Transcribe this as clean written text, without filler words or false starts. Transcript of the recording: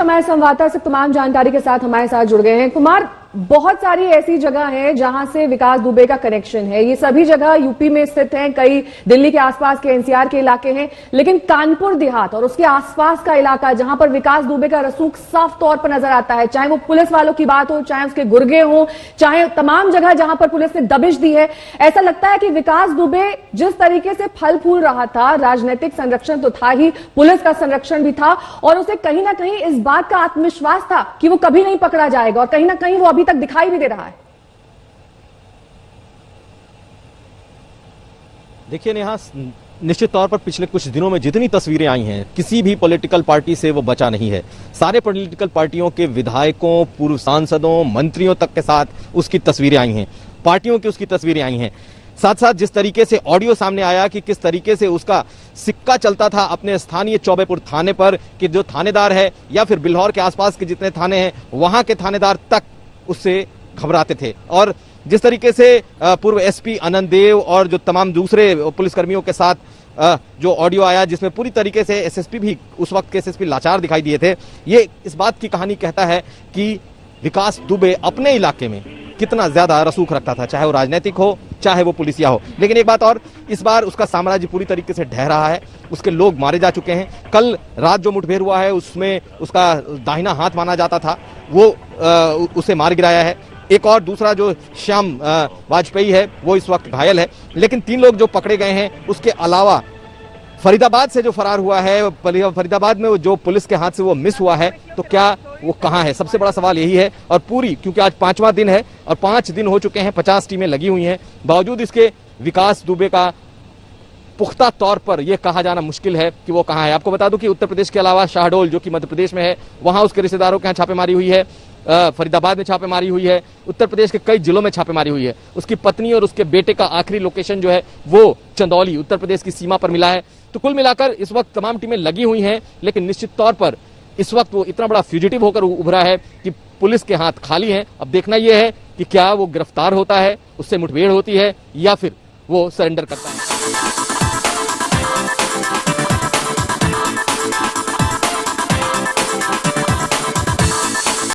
हमारे संवाददाता से तमाम जानकारी के साथ हमारे साथ जुड़ गए हैं। कुमार, बहुत सारी ऐसी जगह हैं जहां से विकास दुबे का कनेक्शन है। ये सभी जगह यूपी में स्थित हैं, कई दिल्ली के आसपास के एनसीआर के इलाके हैं, लेकिन कानपुर देहात और उसके आसपास का इलाका जहां पर विकास दुबे का रसूख साफ तौर पर नजर आता है, चाहे वो पुलिस वालों की बात हो, चाहे उसके गुर्गे हो, चाहे तमाम जगह जहां पर पुलिस ने दबिश दी है, ऐसा लगता है कि विकास दुबे जिस तरीके से फल फूल रहा था, राजनीतिक संरक्षण तो था ही, पुलिस का संरक्षण भी था और उसे कहीं ना कहीं इस बात का आत्मविश्वास था कि वो कभी नहीं पकड़ा जाएगा और कहीं ना कहीं वो अभी तक दिखाई भी दे रहा है। देखिए नेहा, निश्चित तौर पर पिछले कुछ दिनों में जितनी तस्वीरें आई हैं, किसी भी पॉलिटिकल पार्टी से वो बचा नहीं है। सारे पॉलिटिकल पार्टियों के विधायकों, पूर्व सांसदों, मंत्रियों तक के साथ उसकी तस्वीरें आई हैं, पार्टियों की उसकी तस्वीरें आई हैं। साथ साथ जिस तरीके से ऑडियो सामने आया कि किस तरीके से उसका सिक्का चलता था अपने स्थानीय चौबेपुर थाने पर, कि जो थानेदार है या फिर बिल्हौर के आसपास के जितने थाने हैं वहां के थानेदार तक उससे घबराते थे। और जिस तरीके से पूर्व एसपी अनंत देव और जो तमाम दूसरे पुलिसकर्मियों के साथ जो ऑडियो आया, जिसमें पूरी तरीके से एसएसपी भी, उस वक्त के एसएसपी लाचार दिखाई दिए थे, ये इस बात की कहानी कहता है कि विकास दुबे अपने इलाके में कितना ज्यादा रसूख रखता था, चाहे वो राजनीतिक हो, चाहे वो पुलिसिया हो। लेकिन एक बात और, इस बार उसका साम्राज्य पूरी तरीके से ढह रहा है, उसके लोग मारे जा चुके हैं। कल रात जो मुठभेड़ हुआ है उसमें उसका दाहिना हाथ माना जाता था, वो उसे मार गिराया है। एक और दूसरा जो श्याम वाजपेयी है वो इस वक्त घायल है। लेकिन 3 लोग जो पकड़े गए हैं, उसके अलावा फरीदाबाद से जो फरार हुआ है, फरीदाबाद में जो पुलिस के हाथ से वो मिस हुआ है, तो क्या वो कहां है? सबसे बड़ा सवाल यही है। और पूरी, क्योंकि आज 5वां दिन है और 5 दिन हो चुके हैं, 50 टीमें लगी हुई हैं, बावजूद इसके विकास दुबे का पुख्ता तौर पर यह कहा जाना मुश्किल है कि वो कहां है। आपको बता दूं कि उत्तर प्रदेश के अलावा शाहडोल, जो कि मध्य प्रदेश में है, वहां उसके रिश्तेदारों के यहाँ छापेमारी हुई है, फरीदाबाद में छापेमारी हुई है, उत्तर प्रदेश के कई जिलों में छापेमारी हुई है। उसकी पत्नी और उसके बेटे का आखिरी लोकेशन जो है वो चंदौली, उत्तर प्रदेश की सीमा पर मिला है। तो कुल मिलाकर इस वक्त तमाम टीमें लगी हुई हैं, लेकिन निश्चित तौर पर इस वक्त वो इतना बड़ा फ्यूजिटिव होकर उभरा है कि पुलिस के हाथ खाली हैं। अब देखना यह है कि क्या वो गिरफ्तार होता है, उससे मुठभेड़ होती है, या फिर वो सरेंडर करता है।